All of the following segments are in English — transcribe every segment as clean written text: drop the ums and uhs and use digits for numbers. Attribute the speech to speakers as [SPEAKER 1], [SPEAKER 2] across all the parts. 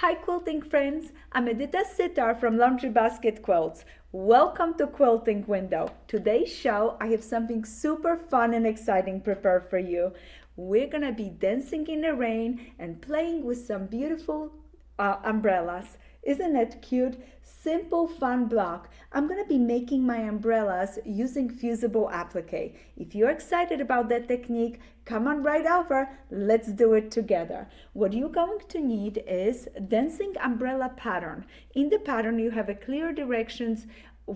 [SPEAKER 1] Hi quilting friends, I'm Edyta Sitar from Laundry Basket Quilts. Welcome to Quilting Window. Today's show, I have something super fun and exciting prepared for you. We're gonna be dancing in the rain and playing with some beautiful umbrellas. Isn't it cute? Simple, fun block. I'm going to be making my umbrellas using fusible applique. If you're excited about that technique, come on right over. Let's do it together. What you're going to need is dancing umbrella pattern. In the pattern, you have a clear directions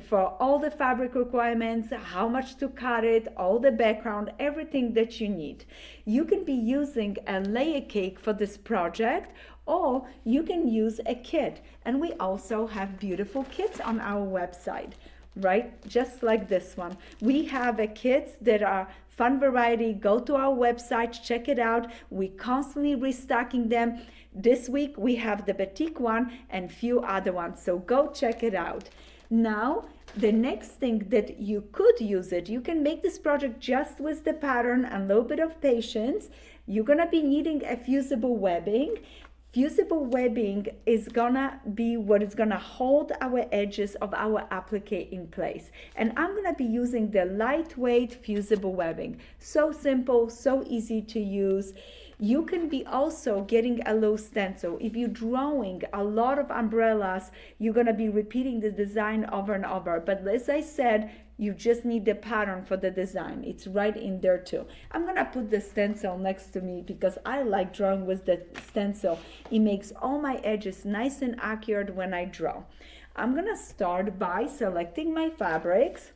[SPEAKER 1] for all the fabric requirements, how much to cut it, all the background, everything that you need. You can be using a layer cake for this project, or you can use a kit. And we also have beautiful kits on our website, right? Just like this one. We have a kits that are fun variety. Go to our website, check it out. We constantly restocking them. This week we have the batik one and few other ones, so go check it out. Now, the next thing that you could use it, you can make this project just with the pattern and a little bit of patience. You're gonna be needing a fusible webbing. Fusible webbing is gonna be what is gonna hold our edges of our applique in place. And I'm gonna be using the lightweight fusible webbing. So simple, so easy to use. You can be also getting a low stencil. If you're drawing a lot of umbrellas, you're gonna be repeating the design over and over. But as I said, you just need the pattern for the design. It's right in there too. I'm gonna put the stencil next to me because I like drawing with the stencil. It makes all my edges nice and accurate when I draw. I'm gonna start by selecting my fabrics,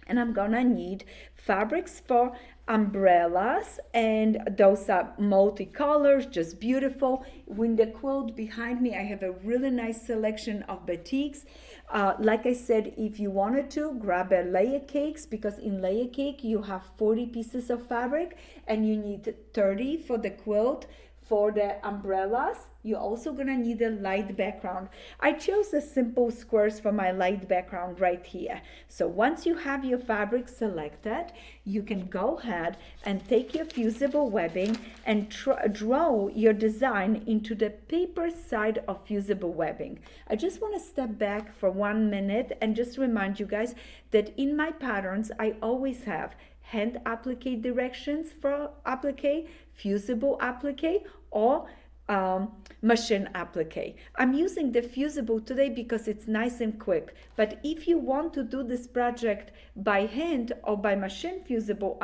[SPEAKER 1] and I'm gonna need fabrics for umbrellas, and those are multicolors, just beautiful. In the quilt behind me, I have a really nice selection of batiks. Like I said, if you wanted to, grab a layer cakes, because in layer cake you have 40 pieces of fabric and you need 30 for the quilt. For the umbrellas, you're also gonna need a light background. I chose the simple squares for my light background right here. So once you have your fabric selected, you can go ahead and take your fusible webbing and draw your design into the paper side of fusible webbing. I just wanna step back for 1 minute and just remind you guys that in my patterns, I always have hand applique directions for applique, fusible applique, or machine applique. I'm using the fusible today because it's nice and quick, but if you want to do this project by hand or by machine fusible,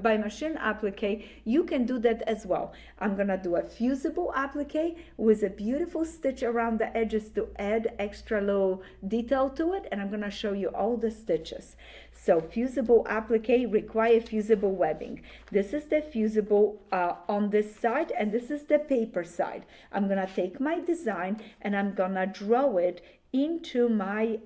[SPEAKER 1] by machine applique, you can do that as well. I'm gonna do a fusible applique with a beautiful stitch around the edges to add extra little detail to it, and I'm gonna show you all the stitches. So fusible applique require fusible webbing. This is the fusible on this side, and this is the paper side. I'm gonna take my design and I'm gonna draw it into my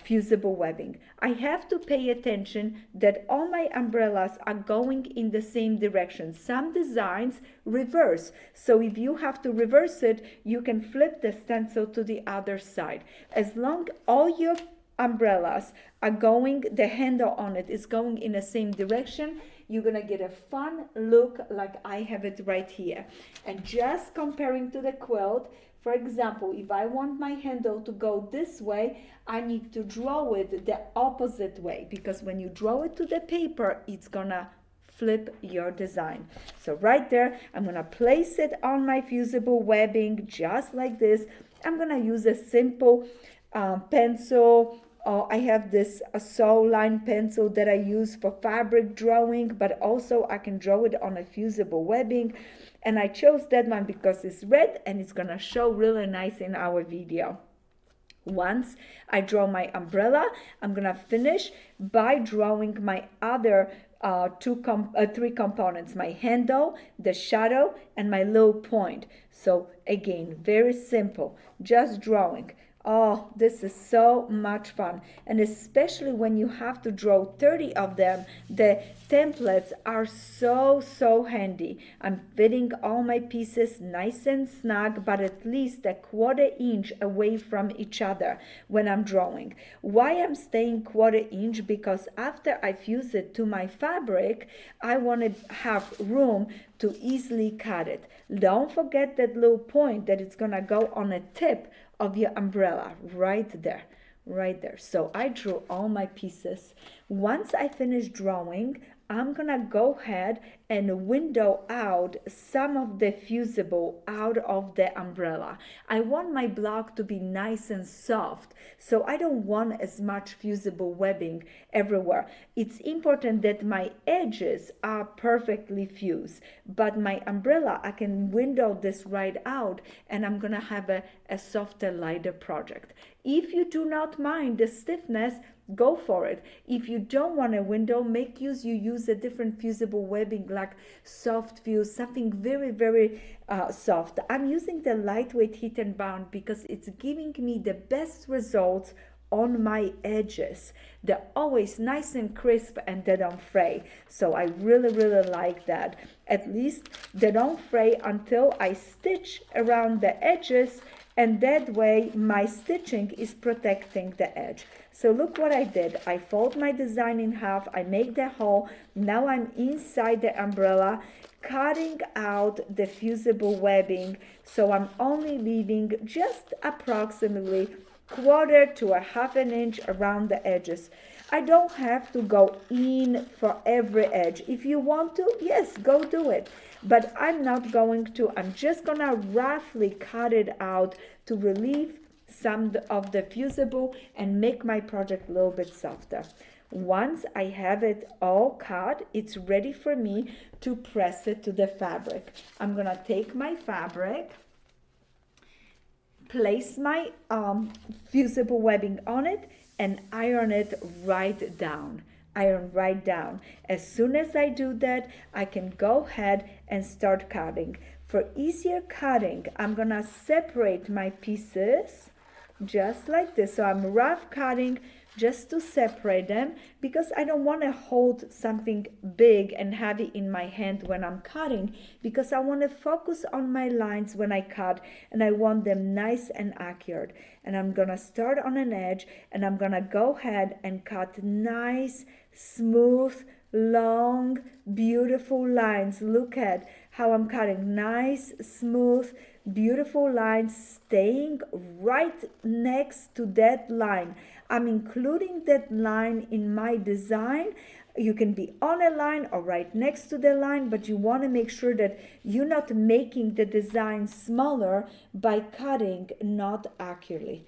[SPEAKER 1] fusible webbing. I have to pay attention that all my umbrellas are going in the same direction. Some designs reverse, so if you have to reverse it, you can flip the stencil to the other side. As long all your umbrellas are going, the handle on it is going in the same direction, you're gonna get a fun look like I have it right here. And just comparing to the quilt, for example, if I want my handle to go this way, I need to draw it the opposite way, because when you draw it to the paper, it's gonna flip your design. So right there, I'm gonna place it on my fusible webbing just like this. I'm gonna use a simple pencil. I have this saw line pencil that I use for fabric drawing, but also I can draw it on a fusible webbing. And I chose that one because it's red and it's gonna show really nice in our video. Once I draw my umbrella, I'm gonna finish by drawing my other three components: my handle, the shadow, and my low point. So again, very simple, just drawing Oh, this is so much fun. And especially when you have to draw 30 of them, the templates are so handy. I'm fitting all my pieces nice and snug, but at least a 1/4 inch away from each other when I'm drawing. Why I'm staying 1/4 inch? Because after I fuse it to my fabric, I want to have room to easily cut it. Don't forget that little point that it's gonna go on a tip of your umbrella right there. So I drew all my pieces. Once I finish drawing, I'm gonna go ahead and window out some of the fusible out of the umbrella. I want my block to be nice and soft, so I don't want as much fusible webbing everywhere. It's important that my edges are perfectly fused, but my umbrella, I can window this right out, and I'm gonna have a softer, lighter project. If you do not mind the stiffness, go for it. If you don't want a window, you use a different fusible webbing, like soft fuse, something very soft. I'm using the lightweight heat and bound because it's giving me the best results on my edges. They're always nice and crisp and they don't fray. So I really like that. At least they don't fray until I stitch around the edges, and that way my stitching is protecting the edge. So look what I did. I fold my design in half, I make the hole. Now I'm inside the umbrella, cutting out the fusible webbing. So I'm only leaving just approximately 1/4 to 1/2 inch around the edges. I don't have to go in for every edge. If you want to, yes, go do it. But I'm not going to. I'm just gonna roughly cut it out to relieve some of the fusible and make my project a little bit softer. Once I have it all cut, it's ready for me to press it to the fabric. I'm gonna take my fabric, place my fusible webbing on it, and iron it right down. As soon as I do that, I can go ahead and start cutting. For easier cutting, I'm gonna separate my pieces just like this. So I'm rough cutting just to separate them, because I don't want to hold something big and heavy in my hand when I'm cutting, because I want to focus on my lines when I cut, and I want them nice and accurate. And I'm gonna start on an edge, and I'm gonna go ahead and cut nice, smooth, long, beautiful lines. Look at how I'm cutting nice, smooth, beautiful lines, staying right next to that line. I'm including that line in my design. You can be on a line or right next to the line, but you want to make sure that you're not making the design smaller by cutting not accurately.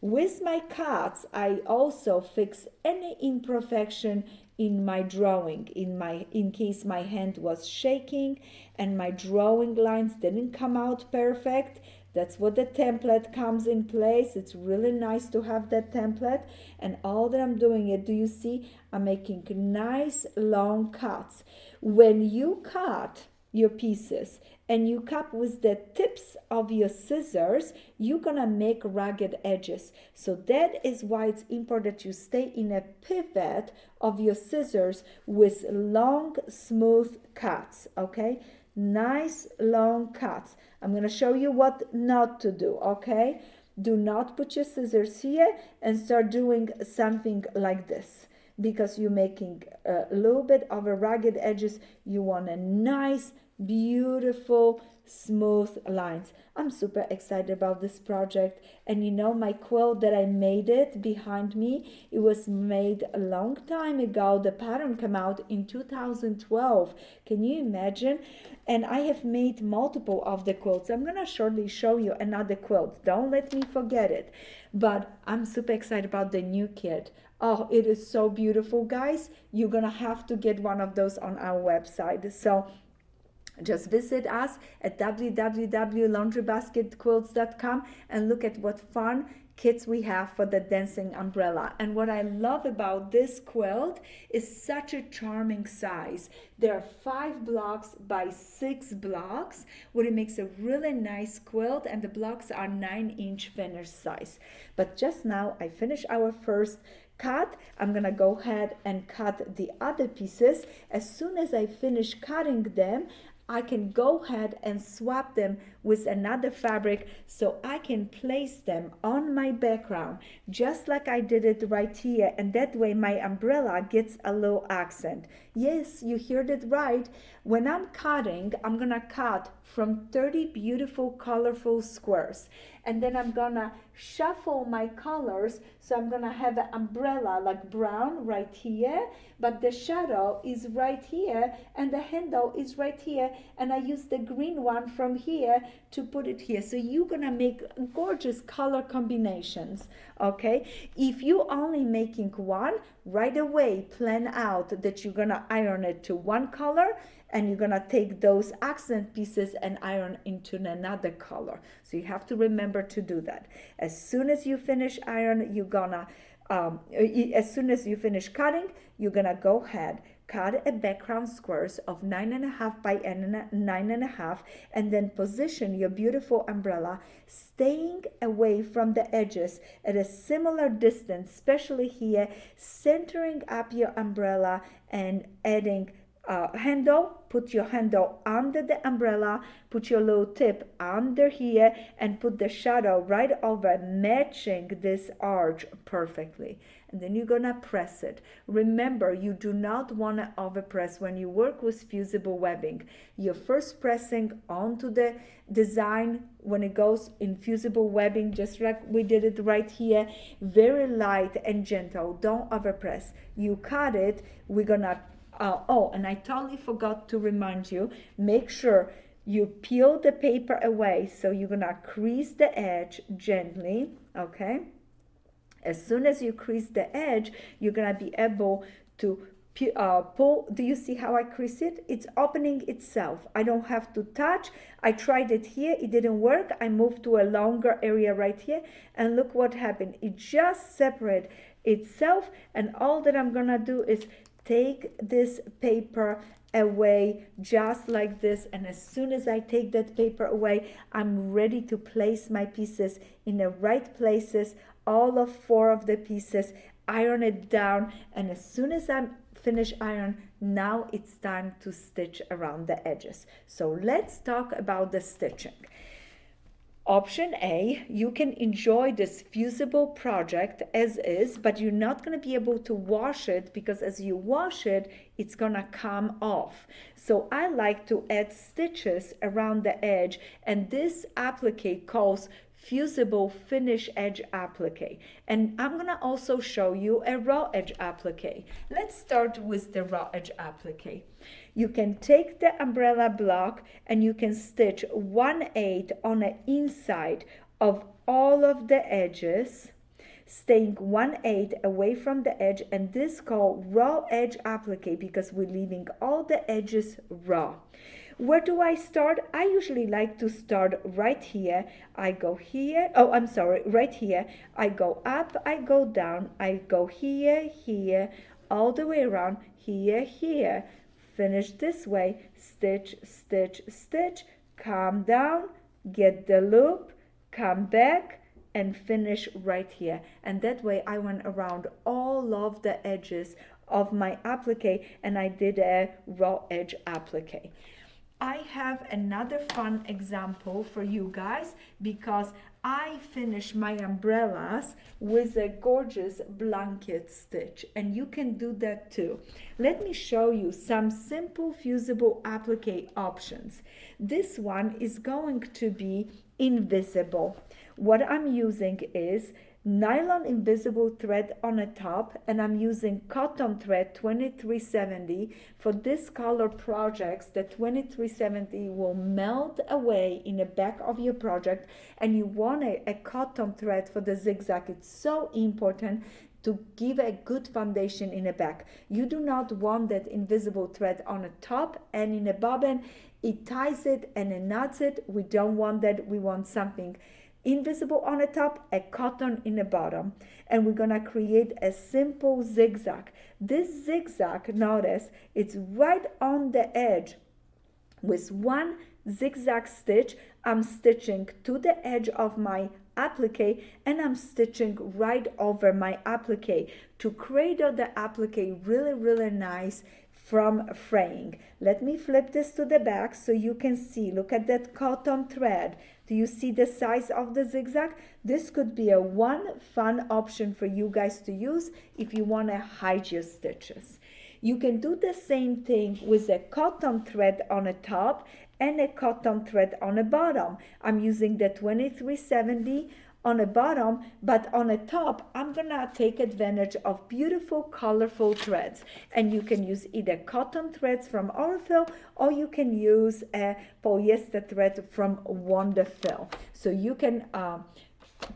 [SPEAKER 1] With my cuts, I also fix any imperfection in my drawing, in case my hand was shaking and my drawing lines didn't come out perfect. That's what the template comes in place. It's really nice to have that template. And all that I'm doing it, do you see? I'm making nice long cuts. When you cut your pieces and you cut with the tips of your scissors, you're gonna make ragged edges. So that is why it's important that you stay in a pivot of your scissors with long, smooth cuts, okay? Nice long cuts. I'm going to show you what not to do, okay? Do not put your scissors here and start doing something like this, because you're making a little bit of a ragged edges. You want a nice, beautiful, smooth lines. I'm super excited about this project. And you know, my quilt that I made it behind me, it was made a long time ago. The pattern came out in 2012. Can you imagine? And I have made multiple of the quilts. I'm gonna shortly show you another quilt. Don't let me forget it. But I'm super excited about the new kit. Oh, it is so beautiful, guys. You're gonna have to get one of those on our website. So just visit us at www.laundrybasketquilts.com and look at what fun kits we have for the dancing umbrella. And what I love about this quilt is such a charming size. There are 5 blocks by 6 blocks, what it makes a really nice quilt, and the blocks are 9-inch finished size. But just now I finished our first cut. I'm gonna go ahead and cut the other pieces. As soon as I finish cutting them, I can go ahead and swap them with another fabric so I can place them on my background just like I did it right here, and that way my umbrella gets a little accent. Yes, you heard it right. When I'm cutting, I'm gonna cut from 30 beautiful colorful squares, and then I'm gonna shuffle my colors, so I'm gonna have an umbrella like brown right here, but the shadow is right here and the handle is right here, and I use the green one from here to put it here. So you're gonna make gorgeous color combinations, okay? If you only making one, right away plan out that you're gonna iron it to one color, and you're gonna take those accent pieces and iron into another color. So you have to remember to do that. As soon as you finish iron, you're gonna, as soon as you finish cutting, you're gonna go ahead, cut a background squares of 9.5 by 9.5, and then position your beautiful umbrella, staying away from the edges at a similar distance, especially here, centering up your umbrella and adding handle. Put your handle under the umbrella, put your little tip under here, and put the shadow right over, matching this arch perfectly. And then you're gonna press it. Remember, you do not want to overpress when you work with fusible webbing. You're first pressing onto the design when it goes in fusible webbing, just like we did it right here, very light and gentle. Don't overpress. You cut it, we're gonna oh, and I totally forgot to remind you, make sure you peel the paper away. So you're gonna crease the edge gently, okay? As soon as you crease the edge, you're gonna be able to pull. Do you see how I crease it? It's opening itself. I don't have to touch. I tried it here, it didn't work. I moved to a longer area right here, and look what happened. It just separated itself, and all that I'm gonna do is take this paper away just like this, and as soon as I take that paper away, I'm ready to place my pieces in the right places, all of 4 of the pieces, iron it down, and as soon as I'm finished iron, now it's time to stitch around the edges. So let's talk about the stitching. Option A, you can enjoy this fusible project as is, but you're not going to be able to wash it, because as you wash it, it's going to come off. So I like to add stitches around the edge, and this applique calls fusible finish edge applique. And I'm going to also show you a raw edge applique. Let's start with the raw edge applique. You can take the umbrella block and you can stitch 1/8 on the inside of all of the edges, staying 1/8 away from the edge, and this is called raw edge applique because we're leaving all the edges raw. Where do I start? I usually like to start right here. I go here. Oh, I'm sorry, right here. I go up, I go down, I go here, here, all the way around, here, here. Finish this way, stitch, stitch, stitch, come down, get the loop, come back, and finish right here. And that way I went around all of the edges of my applique, and I did a raw edge applique. I have another fun example for you guys because I finish my umbrellas with a gorgeous blanket stitch, and you can do that too. Let me show you some simple fusible applique options. This one is going to be invisible. What I'm using is nylon invisible thread on the top, and I'm using cotton thread 2370. For this color projects, the 2370 will melt away in the back of your project, and you want a cotton thread for the zigzag. It's so important to give a good foundation in the back. You do not want that invisible thread on the top and in the bobbin. It ties it and it knots it. We don't want that. We want something invisible on the top, a cotton in the bottom. And we're gonna create a simple zigzag. This zigzag, notice, it's right on the edge. With one zigzag stitch, I'm stitching to the edge of my applique, and I'm stitching right over my applique to cradle the applique really nice from fraying. Let me flip this to the back so you can see. Look at that cotton thread. Do you see the size of the zigzag? This could be a one fun option for you guys to use if you want to hide your stitches. You can do the same thing with a cotton thread on the top and a cotton thread on the bottom. I'm using the 2370 on the bottom, but on the top, I'm gonna take advantage of beautiful, colorful threads. And you can use either cotton threads from Orifil, or you can use a polyester thread from Wonderfil. So you can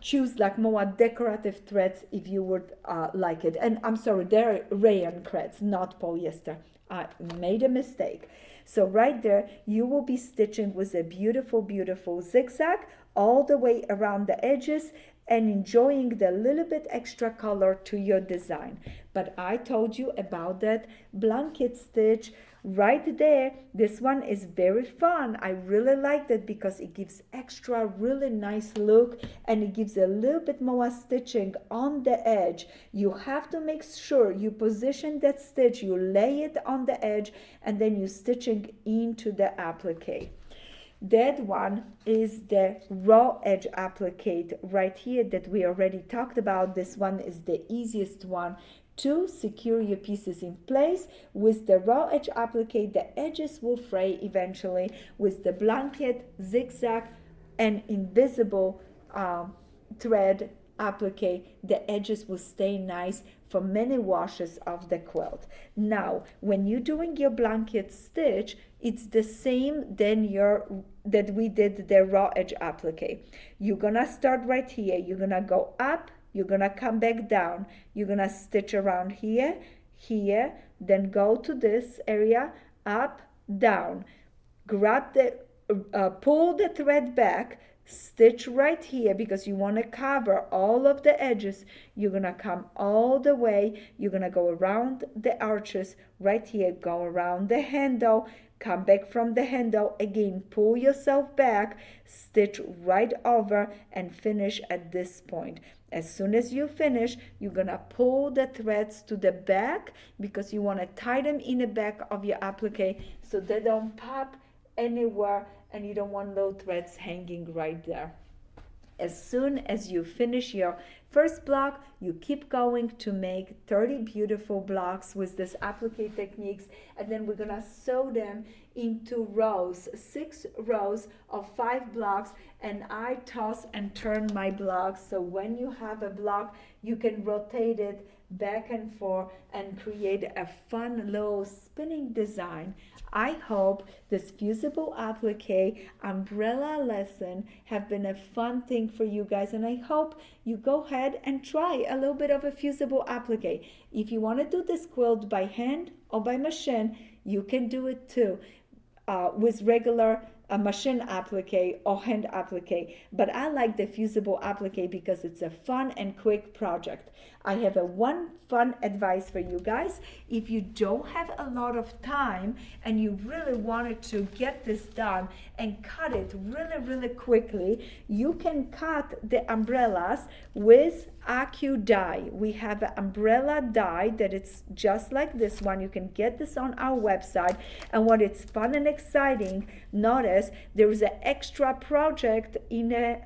[SPEAKER 1] choose like more decorative threads if you would like it. And I'm sorry, they're rayon threads, not polyester. I made a mistake. So right there, you will be stitching with a beautiful zigzag all the way around the edges and enjoying the little bit extra color to your design. But I told you about that blanket stitch right there. This one is very fun. I really like that because it gives extra really nice look, and it gives a little bit more stitching on the edge. You have to make sure you position that stitch, you lay it on the edge, and then you're stitching into the applique. That one is the raw edge applique right here that we already talked about. This one is the easiest one to secure your pieces in place. With the raw edge applique, the edges will fray eventually. With the blanket, zigzag, and invisible thread applique, the edges will stay nice for many washes of the quilt. Now, when you're doing your blanket stitch, it's the same that we did the raw edge applique. You're gonna start right here. You're gonna go up, you're gonna come back down. You're gonna stitch around here, then go to this area, up, down. Grab the, pull the thread back, stitch right here because you want to cover all of the edges. You're gonna come all the way. You're gonna go around the arches right here, go around the handle, come back from the handle again, pull yourself back, stitch right over, and finish at this point. As soon as you finish, you're gonna pull the threads to the back because you want to tie them in the back of your applique so they don't pop anywhere, and you don't want those threads hanging right there. As soon as you finish your first block, you keep going to make 30 beautiful blocks with this applique techniques, and then we're gonna sew them into rows, 6 rows of 5 blocks, and I toss and turn my blocks, so when you have a block, you can rotate it back and forth and create a fun little spinning design. I hope this fusible applique umbrella lesson have been a fun thing for you guys, and I hope you go ahead and try a little bit of a fusible applique. If you want to do this quilt by hand or by machine, you can do it too with regular machine applique or hand applique, but I like the fusible applique because it's a fun and quick project. I have one fun advice for you guys. If you don't have a lot of time and you really wanted to get this done and cut it really quickly, you can cut the umbrellas with Appliqué die. We have an umbrella die that it's just like this one. You can get this on our website, and what it's fun and exciting, notice there is an extra project in the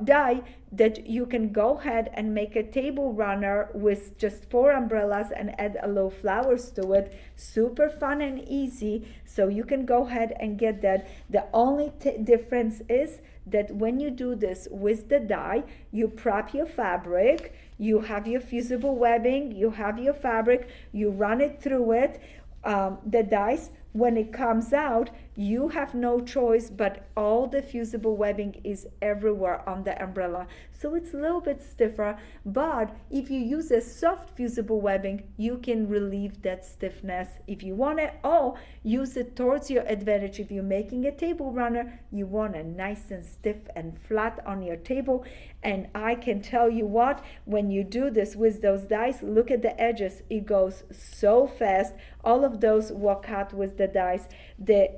[SPEAKER 1] die that you can go ahead and make a table runner with just 4 umbrellas and add a little flowers to it. Super fun and easy, so you can go ahead and get that. The only difference is that when you do this with the die, you prep your fabric, you have your fusible webbing, you have your fabric, you run it through it, the dies. When it comes out, you have no choice, but all the fusible webbing is everywhere on the umbrella. So it's a little bit stiffer, but if you use a soft fusible webbing, you can relieve that stiffness if you want it, or use it towards your advantage. If you're making a table runner, you want it nice and stiff and flat on your table. And I can tell you what, when you do this with those dies, look at the edges, it goes so fast. All of those were cut with the dies. The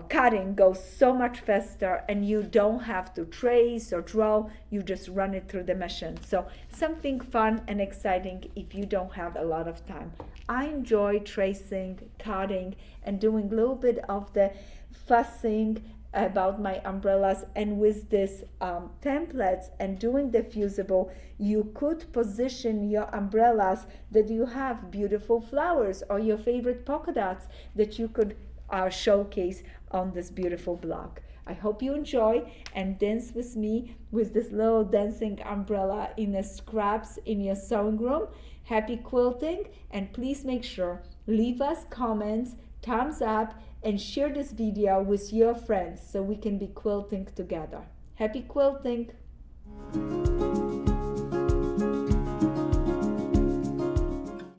[SPEAKER 1] cutting goes so much faster, and you don't have to trace or draw, you just run it through the machine. So something fun and exciting if you don't have a lot of time. I enjoy tracing, cutting, and doing a little bit of the fussing about my umbrellas. And with this templates and doing the fusible, you could position your umbrellas that you have beautiful flowers or your favorite polka dots that you could showcase on this beautiful block. I hope you enjoy and dance with me with this little dancing umbrella in the scraps in your sewing room. Happy quilting, and please make sure leave us comments, thumbs up, and share this video with your friends so we can be quilting together. Happy quilting!